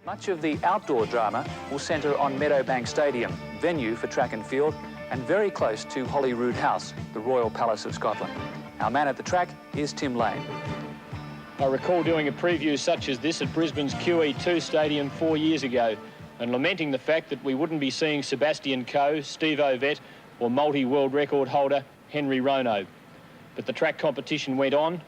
Much of the outdoor drama will centre on Meadowbank Stadium, venue for track and field, and very close to Holyrood House, the Royal Palace of Scotland. Our man at the track is Tim Lane. I recall doing a preview such as this at Brisbane's QE2 Stadium 4 years ago and lamenting the fact that we wouldn't be seeing Sebastian Coe, Steve Ovett or multi-world record holder Henry Rono. But the track competition went on.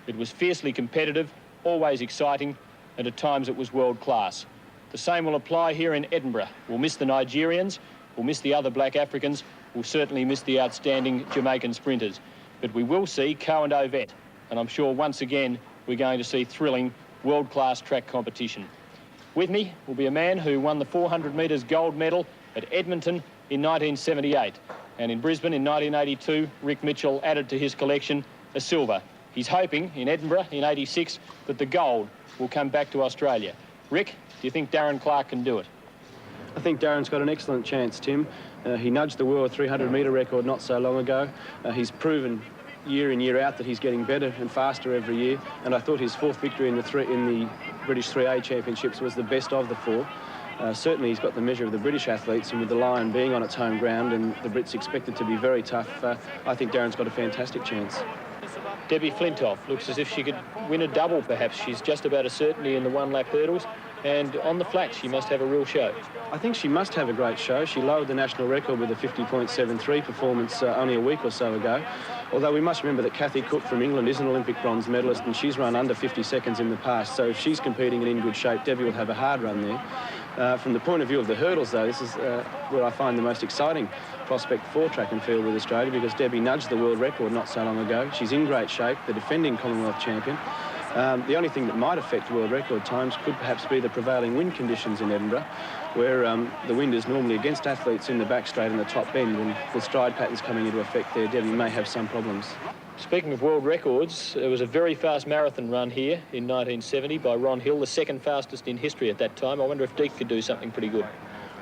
It was fiercely competitive, always exciting, and at times it was world class. The same will apply here in Edinburgh. We'll miss the Nigerians, we'll miss the other black Africans, we'll certainly miss the outstanding Jamaican sprinters. But we will see Coe and Ovett, and I'm sure once again we're going to see thrilling world-class track competition. With me will be a man who won the 400 metres gold medal at Edmonton in 1978, and in Brisbane in 1982, Rick Mitchell added to his collection a silver. He's hoping in Edinburgh in '86 that the gold will come back to Australia. Rick, do you think Darren Clarke can do it? I think Darren's got an excellent chance, Tim. He nudged the world 300-metre record not so long ago. He's proven year in, year out that he's getting better and faster every year, and I thought his fourth victory in the British 3A Championships was the best of the four. Certainly he's got the measure of the British athletes, and with the Lion being on its home ground and the Brits expected to be very tough, I think Darren's got a fantastic chance. Debbie Flintoff looks as if she could win a double, perhaps. She's just about a certainty in the one-lap hurdles, and on the flat she must have a real show. I think she must have a great show. She lowered the national record with a 50.73 performance only a week or so ago. Although we must remember that Kathy Cook from England is an Olympic bronze medalist, and she's run under 50 seconds in the past, so if she's competing and in good shape, Debbie will have a hard run there. From the point of view of the hurdles, though, this is where I find the most exciting prospect for track and field with Australia, because Debbie nudged the world record not so long ago. She's in great shape, the defending Commonwealth champion. The only thing that might affect world record times could perhaps be the prevailing wind conditions in Edinburgh, where the wind is normally against athletes in the back straight and the top bend, and with stride patterns coming into effect there, Debbie may have some problems. Speaking of world records, there was a very fast marathon run here in 1970 by Ron Hill, the second fastest in history at that time. I wonder if Deke could do something pretty good.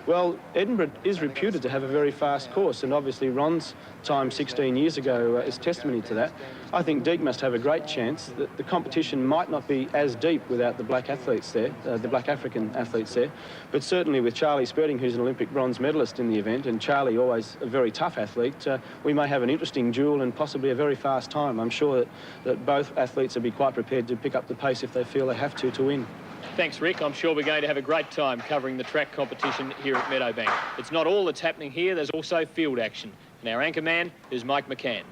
Well, Edinburgh is reputed to have a very fast course, and obviously Ron's time 16 years ago is testimony to that. I think Deke must have a great chance. The competition might not be as deep without the black athletes there, the black African athletes there, but certainly with Charlie Spurting, who's an Olympic bronze medalist in the event, and Charlie always a very tough athlete, we may have an interesting duel and possibly a very fast time. I'm sure that both athletes will be quite prepared to pick up the pace if they feel they have to win. Thanks, Rick. I'm sure we're going to have a great time covering the track competition here at Meadowbank. It's not all that's happening here, there's also field action. And our anchor man is Mike McCann.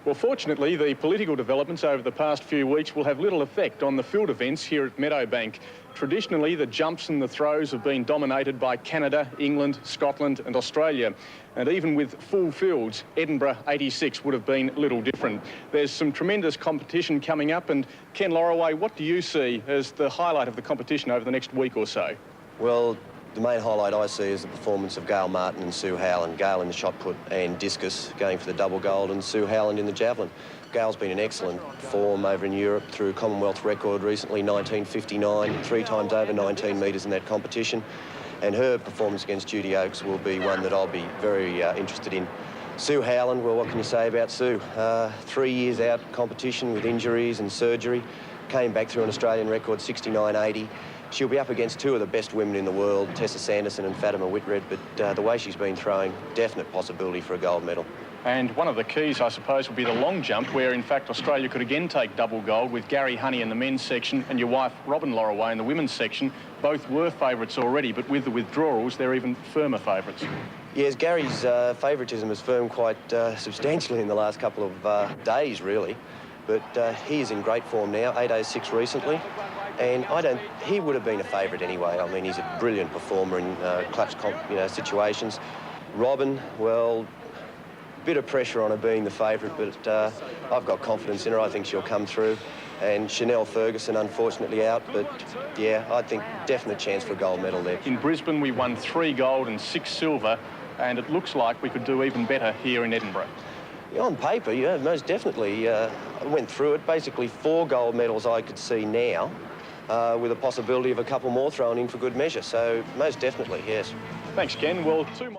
Well, fortunately, the political developments over the past few weeks will have little effect on the field events here at Meadowbank. Traditionally, the jumps and the throws have been dominated by Canada, England, Scotland and Australia. And even with full fields, Edinburgh 86 would have been little different. There's some tremendous competition coming up, and Ken Lorraway, what do you see as the highlight of the competition over the next week or so? Well, the main highlight I see is the performance of Gael Martin and Sue Howland. Gael in the shot put and discus going for the double gold, and Sue Howland in the javelin. Gail's been in excellent form over in Europe through Commonwealth record recently, 1959, 3 times over 19 metres in that competition. And her performance against Judy Oakes will be one that I'll be very interested in. Sue Howland, well, what can you say about Sue? 3 years out competition with injuries and surgery. Came back through an Australian record, 69.80. She'll be up against 2 of the best women in the world, Tessa Sanderson and Fatima Whitred, but the way she's been throwing, definite possibility for a gold medal. And one of the keys, I suppose, will be the long jump, where, in fact, Australia could again take double gold with Gary Honey in the men's section and your wife, Robyn Lorraway, in the women's section. Both were favourites already, but with the withdrawals, they're even firmer favourites. Yes, Gary's favouritism has firmed quite substantially in the last couple of days, really. But he is in great form now, 8.06 recently. And he would have been a favourite anyway. I mean, he's a brilliant performer in clutch situations. Robyn, well, bit of pressure on her being the favourite, but I've got confidence in her. I think she'll come through. And Chanel Ferguson, unfortunately, out, but yeah, I think definite chance for a gold medal there. In Brisbane, we won 3 gold and 6 silver, and it looks like we could do even better here in Edinburgh. Yeah, on paper, yeah, most definitely. I went through it. Basically, 4 gold medals I could see now, with a possibility of a couple more thrown in for good measure. So most definitely, yes. Thanks, Ken. Well, 2 more.